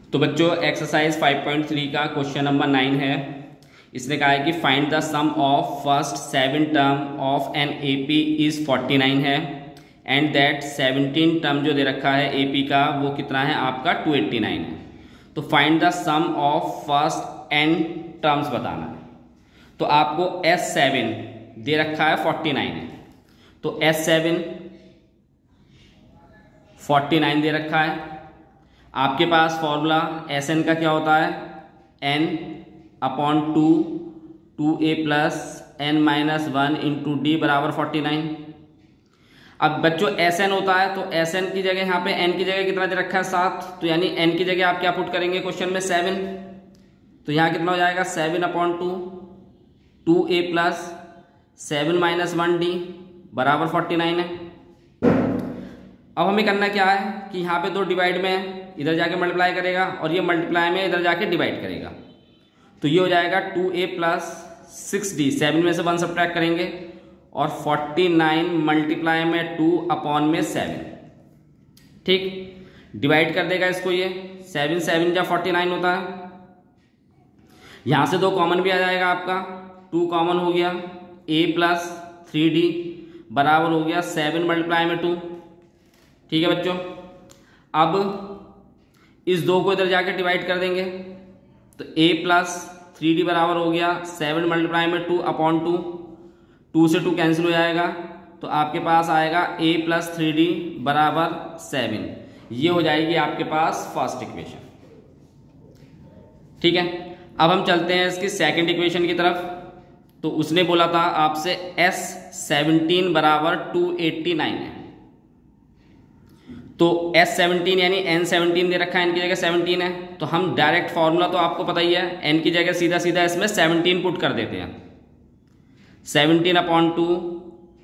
तो बच्चों एक्सरसाइज 5.3 का क्वेश्चन नंबर 9 है। इसने कहा है कि find the sum of first 7 term of n AP is 49 है एंड दैट 17 टर्म जो दे रखा है एपी का वो कितना है आपका 289 है। तो find the sum of first n terms बताना है। तो आपको S7 दे रखा है 49 है, तो S7 49 दे रखा है। आपके पास फॉर्मूला Sn का क्या होता है, n/2 2a plus n minus 1 into D बराबर 49। अब बच्चों Sn होता है तो Sn की जगह यहाँ पे n की जगह कितना दे रखा है 7, तो यानी n की जगह आप क्या पुट करेंगे क्वेश्चन में 7, तो यहाँ कितना हो जाएगा 7/2 2a प्लस 7 माइनस 1 डी बराबर 49 है। अब हमें करना क्या है कि यहाँ पे 2 डिवाइड में है, इधर जाके मल्टीप्लाई करेगा और ये मल्टीप्लाई में इधर जाके डिवाइड करेगा, तो ये हो जाएगा 2a प्लस 6d 7 में से 1 सब्ट्रैक्ट करेंगे और 49 मल्टीप्लाई में 2 अपॉन में 7, ठीक, डिवाइड कर देगा इसको, ये 7 7 जा 49 होता है। यहाँ से 2 कॉमन भी आ जाएगा, आपका 2 कॉमन हो गया, a प्लस 3d बराबर हो गया 7 मल्टीप्लाई में 2, ठीक है बच्चों। अब इस 2 को इधर जाके डिवाइड कर देंगे तो a प्लस 3d बराबर हो गया 7 मल्टीप्लाई में 2 अपॉन 2, 2 से 2 कैंसिल हो जाएगा, तो आपके पास आएगा a प्लस 3d बराबर 7। ये हो जाएगी आपके पास फर्स्ट इक्वेशन, ठीक है। अब हम चलते हैं इसकी सेकंड इक्वेशन की तरफ। तो उसने बोला था आपसे S17 बराबर 289 है, तो S17 यानी N17 दे रखा है, n की जगह 17 है, तो हम डायरेक्ट फॉर्मूला तो आपको पता ही है, n की जगह सीधा सीधा इसमें 17 पुट कर देते हैं। 17/2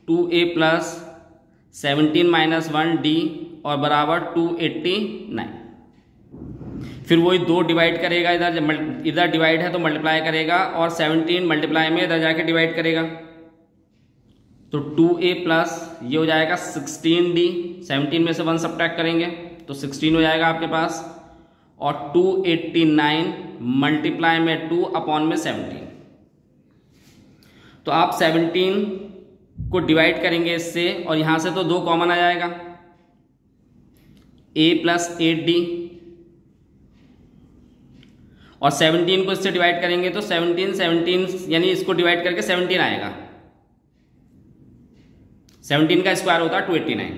2a प्लस 17 माइनस 1 d और बराबर 289। फिर वही 2 डिवाइड करेगा, इधर डिवाइड है तो मल्टीप्लाई करेगा और 17 मल्टीप्लाई में इधर जाके डिवाइड करेगा, तो 2a प्लस ये हो जाएगा 16d, 17 में से 1 सब्ट्रैक्ट करेंगे तो 16 हो जाएगा आपके पास, और 289 मल्टीप्लाई में 2 अपॉन में 17। तो आप 17 को डिवाइड करेंगे इससे और यहां से तो 2 कॉमन आ जाएगा, a प्लस 8d, और 17 को इससे डिवाइड करेंगे तो 17 यानी इसको डिवाइड करके 17 आएगा, 17 का स्क्वायर होता है 289।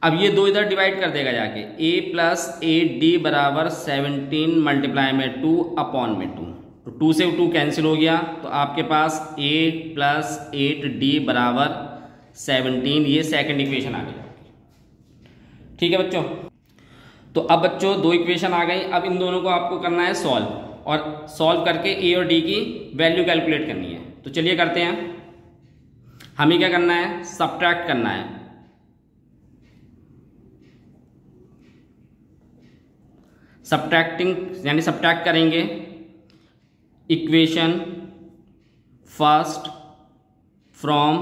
अब ये 2 इधर डिवाइड कर देगा जाके, a प्लस 8d बराबर 17 मल्टीप्लाई में 2 अपॉन में 2, तो 2 से 2 कैंसिल हो गया, तो आपके पास a प्लस 8d बराबर 17। ये सेकंड इक्वेशन आ गई, ठीक है बच्चों। तो अब बच्चों 2 इक्वेशन आ गई, अब इन दोनों को आपको करना है सॉल्व, और सॉल्व करके a और d की वैल्यू कैलकुलेट करनी है। तो चलिए करते हैं। हमें क्या करना है, सब्ट्रैक्ट करना है। सब्ट्रैक्टिंग यानी सब्ट्रैक्ट करेंगे equation first from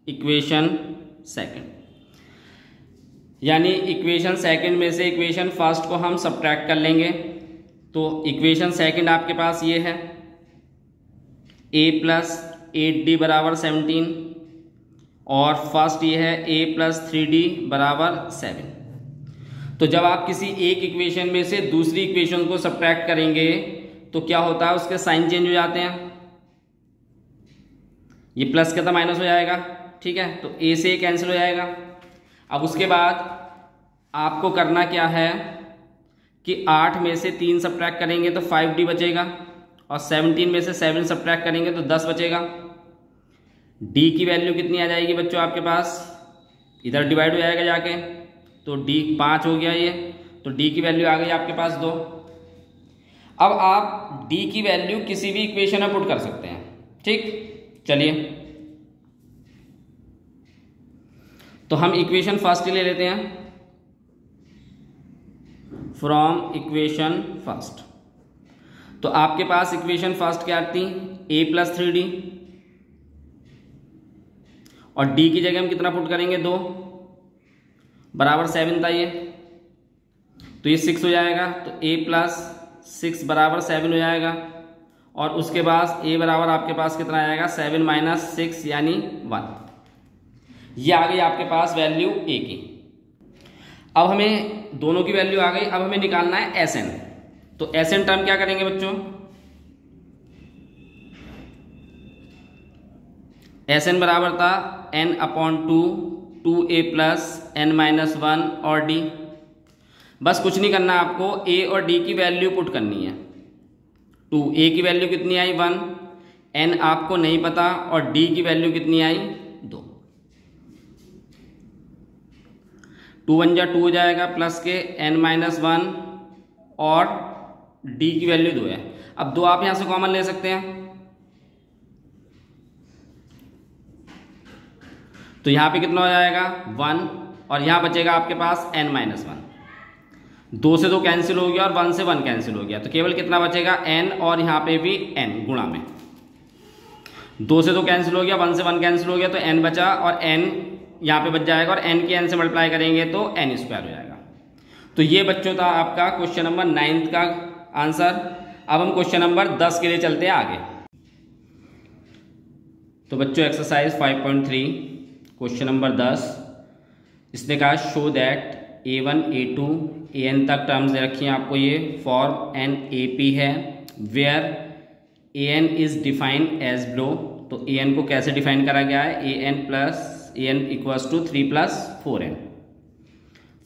equation second, यानी इक्वेशन सेकंड में से इक्वेशन फर्स्ट को हम सब्ट्रैक्ट कर लेंगे। तो इक्वेशन सेकंड आपके पास ये है, a प्लस 8d बराबर 17 और फर्स्ट ये है a प्लस 3d बराबर 7। तो जब आप किसी एक इक्वेशन में से दूसरी इक्वेशन को सब्ट्रैक्ट करेंगे तो क्या होता है, उसके साइन चेंज हो जाते हैं, ये प्लस के तो माइनस हो जाएगा, ठीक है, तो a से कैंसिल हो जाएगा। अब उसके बाद आपको करना क्या है कि 8 में से 3 सब्ट्रैक्ट करेंगे तो 5d बचेगा, और 17 में से 7 सब्ट्रैक्ट करेंगे तो 10 बचेगा। d की वैल्यू कितनी आ जाएगी बच्चों आपके पास, इधर डिवाइड हो जाएगा जाके, तो d 5 हो गया ये, तो d की वैल्यू आ गई आपके पास 2। अब आप d की वैल्यू किसी भी इक्वेशन में पुट कर सकते हैं, ठीक। चलिए तो हम इक्वेशन फर्स्ट ले लेते हैं, फ्रॉम इक्वेशन फर्स्ट। तो आपके पास इक्वेशन फर्स्ट क्या आती, a प्लस 3d, और d की जगह हम कितना पुट करेंगे 2 बराबर 7 था ये, तो ये 6 हो जाएगा, तो a प्लस 6 बराबर 7 हो जाएगा। और उसके बाद a बराबर आपके पास कितना आएगा, 7 माइनस 6 यानी 1। ये आ गई आपके पास वैल्यू a की। अब हमें दोनों की वैल्यू आ गई, अब हमें निकालना है Sn। तो Sn टर्म क्या करेंगे बच्चों, Sn बराबर था n/2 2a plus n minus 1 और d। बस कुछ नहीं करना आपको, a और d की वैल्यू पुट करनी है। तो a की वैल्यू कितनी आई 1, n आपको नहीं पता, और d की वैल्यू कितनी आई 2। 2 1 जा 2 हो जाएगा, प्लस के n माइनस 1 और d की वैल्यू 2 है। अब 2 आप यहां से कॉमन ले सकते हैं, तो यहां पे कितना हो जाएगा 1, और यहां बचेगा आपके पास n माइनस 1। 2 से 2 कैंसिल हो गया और 1 से 1 कैंसिल हो गया, तो केवल कितना बचेगा n, और यहां पे भी n गुणा में 2 से 2 कैंसिल हो गया, 1 से 1 कैंसिल हो गया, तो n बचा, और n यहाँ पे बच जाएगा, और n के n से मल्टीप्लाई करेंगे तो n स्क्वायर हो जाएगा। तो ये बच्चों था आपका क्वेश्चन नंबर 9 का आंसर। अब हम क्वेश्चन नंबर 10 के लिए चलते हैं आगे। तो बच्चों एक्सरसाइज 5.3 क्वेश्चन नंबर 10, इसने कहा show that a1 a2 an तक टर्म्स दे रखी हैं आपको, ये फॉर्म एन AP है, where an is defined as below. तो an को कैसे डिफाइन करा गया है, an equals to 3 plus 4n।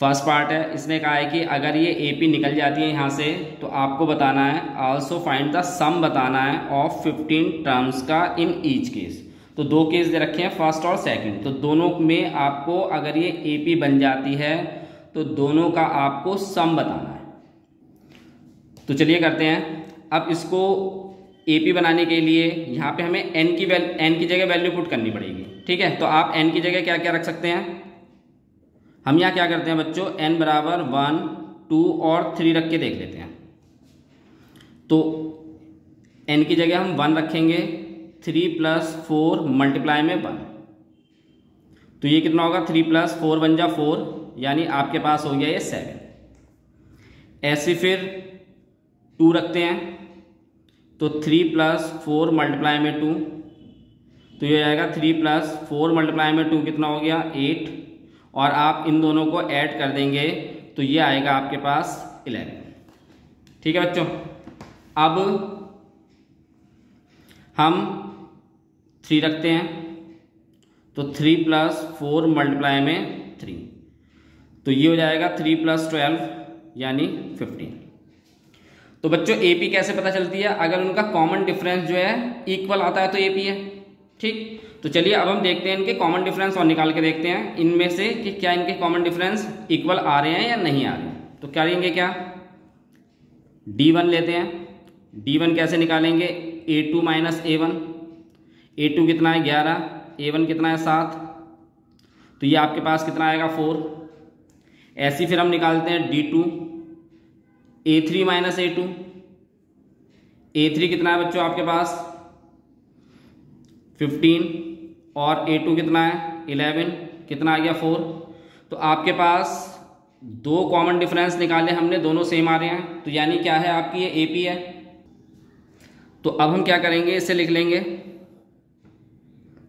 First part है, इसने कहा है कि अगर ये AP निकल जाती है यहाँ से, तो आपको बताना है आल्सो फाइंड द सम बताना है ऑफ 15 टर्म्स का इन ईच केस। तो 2 केस दे रखे हैं, फर्स्ट और सेकंड, तो दोनों में आपको अगर ये AP बन जाती है तो दोनों का आपको सम बताना है। तो चलिए करते हैं। अब इसको AP बनाने के लिए यहाँ पे हमें n की जगह वैल्यू पुट करनी पड़ेगी, ठीक है। तो आप n की जगह क्या क्या रख सकते हैं, हम यहाँ क्या करते हैं बच्चों, n बराबर 1 2 और 3 रख के देख लेते हैं। तो n की जगह हम 1 रखेंगे, 3 प्लस 4 मल्टीप्लाई में 1, तो ये कितना होगा 3 प्लस 4 बन जा 4, यानी आपके पास हो गया ये 7। ऐसे फिर 2 रखते हैं, तो 3 प्लस 4 मल्टीप्लाई में 2, तो ये आएगा 3 प्लस 4 मल्टीप्लाई में 2 कितना हो गया 8, और आप इन दोनों को ऐड कर देंगे तो ये आएगा आपके पास 11। ठीक है बच्चों। अब हम 3 रखते हैं, तो 3 प्लस 4 मल्टीप्लाई में 3, तो ये हो जाएगा 3 प्लस 12 यानी 15। तो बच्चों AP कैसे पता चलती है, अगर उनका कॉमन डिफरेंस जो है इक्वल आता है तो AP है, ठीक। तो चलिए अब हम देखते हैं इनके कॉमन डिफरेंस और निकाल के देखते हैं इनमें से कि क्या इनके कॉमन डिफरेंस इक्वल आ रहे हैं या नहीं आ रहे हैं। तो क्या लेंगे, क्या D1 लेते हैं। D1 कैसे निकालेंगे, A2 माइनस A1, A2 कितना है 11, A1 कितना है 7, तो ये आपके पास कितना आएगा 4। ऐसे फिर हम निकालते हैं D2, A3 minus A2, A3 कितना है बच्चों आपके पास 15, और A2 कितना है 11, कितना आ गया 4। तो आपके पास 2 कॉमन डिफरेंस निकाले हमने, दोनों सेम आ रहे हैं, तो यानी क्या है आपकी ये AP है। तो अब हम क्या करेंगे, इसे लिख लेंगे।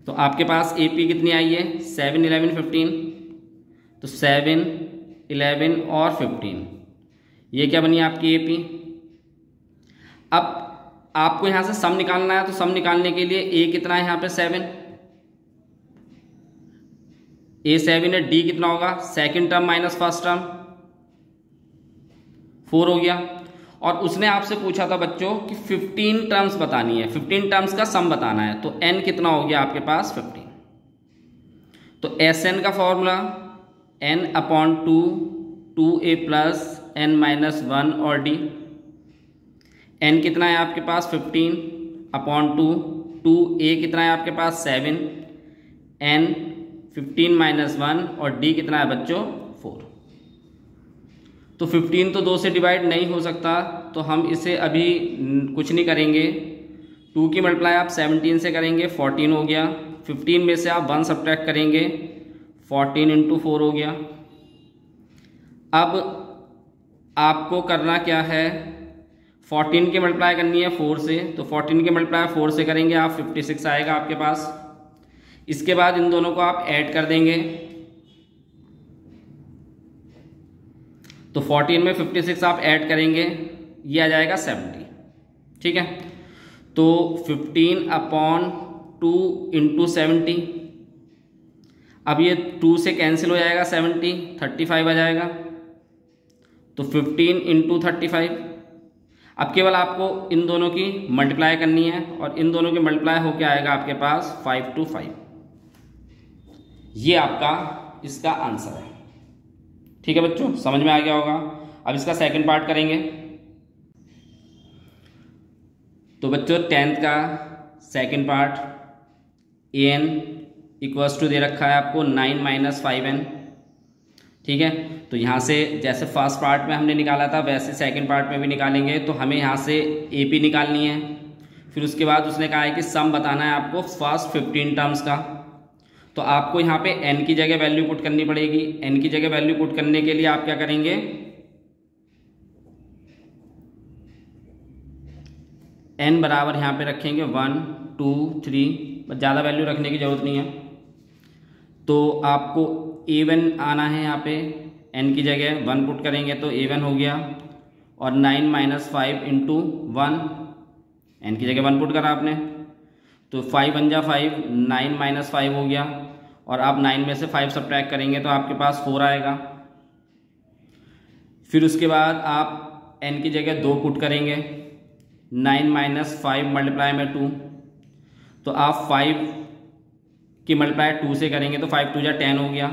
तो आपके पास AP कितनी आई है 7 11 15, तो 7 11 और 15, ये क्या बनी आपकी AP। अब आपको यहां से सम निकालना है, तो सम निकालने के लिए A कितना है यहाँ पे 7, A 7 है, D कितना होगा second term minus first term 4 हो गया। और उसने आपसे पूछा था बच्चों कि 15 टर्म्स बतानी है, 15 टर्म्स का सम बताना है, तो n कितना हो गया आपके पास 15। तो Sn का formula n/2 2a plus n minus 1 और d। n कितना है आपके पास 15/2, 2a कितना है आपके पास 7, n 15 माइनस 1 और d कितना है बच्चों 4। तो 15 तो 2 से डिवाइड नहीं हो सकता, तो हम इसे अभी कुछ नहीं करेंगे। 2 की मल्टीप्लाई आप 17 से करेंगे 14 हो गया, 15 में से आप 1 सब्ट्रैक्ट करेंगे 14 × 4 हो गया। अब आपको करना क्या है, 14 की मल्टीप्लाई करनी है 4 से, तो 14 की मल्टीप्लाई 4 से करेंगे आप 56 आएगा आपके पास। इसके बाद इन दोनों को आप ऐड कर देंगे, तो 14 में 56 आप ऐड करेंगे, ये आ जाएगा 70। ठीक है, तो 15/2 इंटू 70, अब ये 2 से कैंसिल हो जाएगा, 70 35 आ जाएगा, तो 15 इंटू 35। अब केवल आपको इन दोनों की मल्टीप्लाई करनी है और इन दोनों की मल्टीप्लाई होके आएगा आपके पास 5 to 5। ये आपका इसका आंसर है। ठीक है बच्चों, समझ में आ गया होगा। अब इसका सेकंड पार्ट करेंगे। तो बच्चों 10th का second part, an equals to दे रखा है आपको 9 - 5n। ठीक है, तो यहाँ से जैसे फर्स्ट पार्ट में हमने निकाला था वैसे सेकंड पार्ट में भी निकालेंगे। तो हमें यहाँ से AP निकालनी है, फिर उसके बाद उसने कहा है कि सम बताना है आपको फर्स्ट 15 टर्म्स का। तो आपको यहाँ पे n की जगह वैल्यू पुट करनी पड़ेगी। n की जगह वैल्यू पुट करने के लिए आप क्या करेंगे, n बराबर यहाँ पे रखेंगे 1 2 3, ज़्यादा वैल्यू रखने की जरूरत नहीं है। तो आपको A1 आना है, यहाँ पे n की जगह 1 पुट करेंगे तो A1 हो गया, और 9 - 5 इंटू 1, n की जगह 1 पुट करा आपने, तो 5 × 5, 9 - 5 हो गया, और आप 9 में से 5 सब्ट्रैक्ट करेंगे तो आपके पास 4 आएगा। फिर उसके बाद आप n की जगह 2 पुट करेंगे, 9 - 5 मल्टीप्लाई में 2, तो आप 5 की मल्टीप्लाई 2 से करेंगे तो 5 × 2 = 10 हो गया।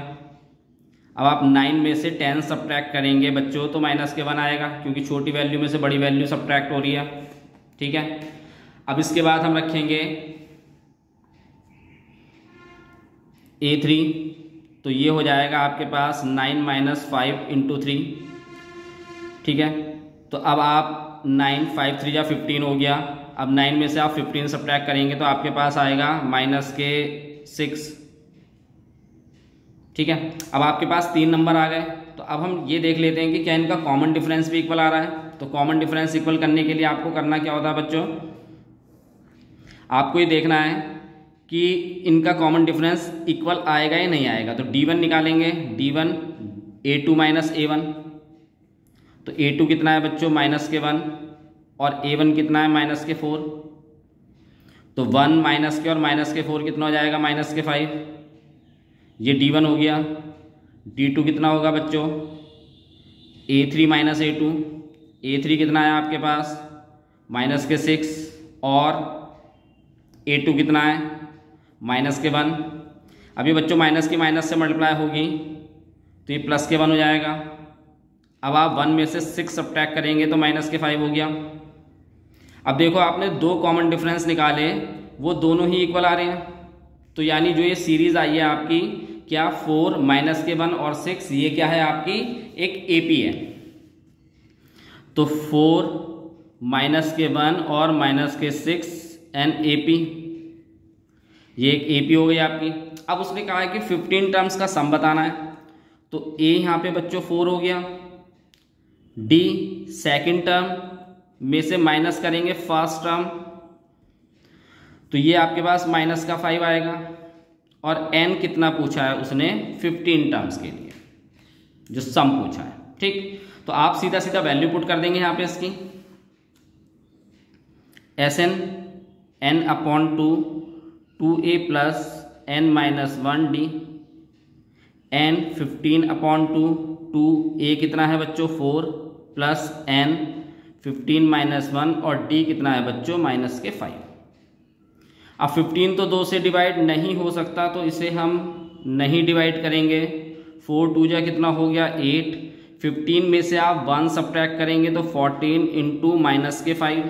अब आप 9 में से 10 सब्ट्रैक्ट करेंगे बच्चों तो -1 आएगा, क्योंकि छोटी वैल्यू में से बड़ी वैल्यू सब्ट्रैक्ट हो रही है। ठीक है, अब इसके बाद हम रखेंगे A3, तो ये हो जाएगा आपके पास 9 - 5 इंटू 3। ठीक है, तो अब आप 9 5 3 = 15 हो गया। अब 9 में से आप 15 सब्ट्रैक्ट करेंगे तो आपके पास आएगा -6। ठीक है, अब आपके पास 3 नंबर आ गए। तो अब हम ये देख लेते हैं कि क्या इनका कॉमन डिफरेंस भी इक्वल आ रहा है। तो कॉमन डिफरेंस इक्वल करने के लिए आपको करना क्या होता है बच्चों, आपको ये देखना है कि इनका कॉमन डिफरेंस इक्वल आएगा या नहीं आएगा। तो D1 निकालेंगे, D1 A2 - A1, तो A2 कितना है बच्चों -1, और A1 कितना है -4, तो 1 - और -4 कितना हो जाएगा -5। ये D1 हो गया। D2 कितना होगा बच्चों, A3 - A2, A3 कितना है आपके पास -6, और A2 कितना है -1। अभी बच्चों माइनस की माइनस से मल्टीप्लाई होगी तो ये +1 हो जाएगा। अब आप 1 में से 6 सब्ट्रैक्ट करेंगे तो -5 हो गया। अब देखो आपने 2 कॉमन डिफरेंस निकाले, वो दोनों ही इक्वल आ रहे हैं। तो यानी जो ये सीरीज आई है आपकी, क्या 4 -1 और 6, ये क्या है आपकी एक AP है। तो 4 -1 और -6 एन AP, ये एक AP हो गई आपकी। अब उसने कहा है कि 15 टर्म्स का सम बताना है, तो A यहाँ पे बच्चों 4 हो गया, D सेकेंड टर्म में से माइनस करेंगे फर्स्ट टर्म, तो ये आपके पास -5 आएगा। और n कितना पूछा है उसने 15 टर्म्स के लिए जो सम पूछा है। ठीक, तो आप सीधा सीधा वैल्यू पुट कर देंगे यहाँ पे इसकी, Sn n/2 2a + n - 1d, n 15/2 2a कितना है बच्चों 4 + n 15 - 1, और d कितना है बच्चों -5। अब 15 तो 2 से डिवाइड नहीं हो सकता, तो इसे हम नहीं डिवाइड करेंगे। 4 2 जा कितना हो गया 8, 15 में से आप 1 सब्ट्रैक्ट करेंगे तो 14 इंटू -5।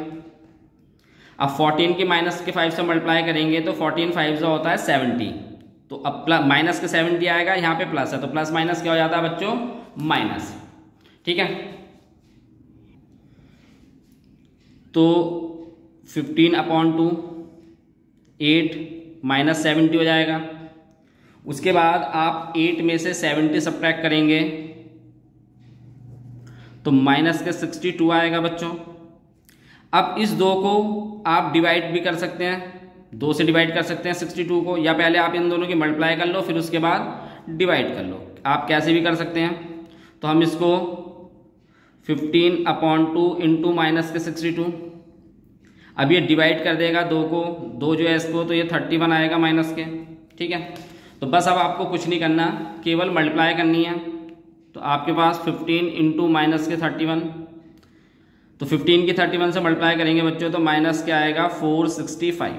अब 14 की -5 से मल्टीप्लाई करेंगे तो 14 5 होता है 70, तो अब -70 आएगा, यहाँ पे प्लस है तो प्लस माइनस क्या हो जाता है बच्चों माइनस। ठीक है, तो 15/2 8 -70 हो जाएगा। उसके बाद आप 8 में से 70 सब्ट्रैक्ट करेंगे तो माइनस के 62 आएगा बच्चों। अब इस 2 को आप डिवाइड भी कर सकते हैं, 2 से डिवाइड कर सकते हैं 62 को, या पहले आप इन दोनों की मल्टीप्लाई कर लो फिर उसके बाद डिवाइड कर लो, आप कैसे भी कर सकते हैं। तो हम इसको 15/2 इंटू माइनस के 62, अब ये डिवाइड कर देगा 2 को, 2 जो है इसको, तो ये 31 आएगा माइनस के। ठीक है, तो बस अब आपको कुछ नहीं करना, केवल मल्टीप्लाई करनी है। तो आपके पास 15 इंटू माइनस के 31, तो 15 की 31 से मल्टीप्लाई करेंगे बच्चों तो माइनस क्या आएगा 465।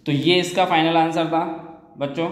तो ये इसका फाइनल आंसर था बच्चों।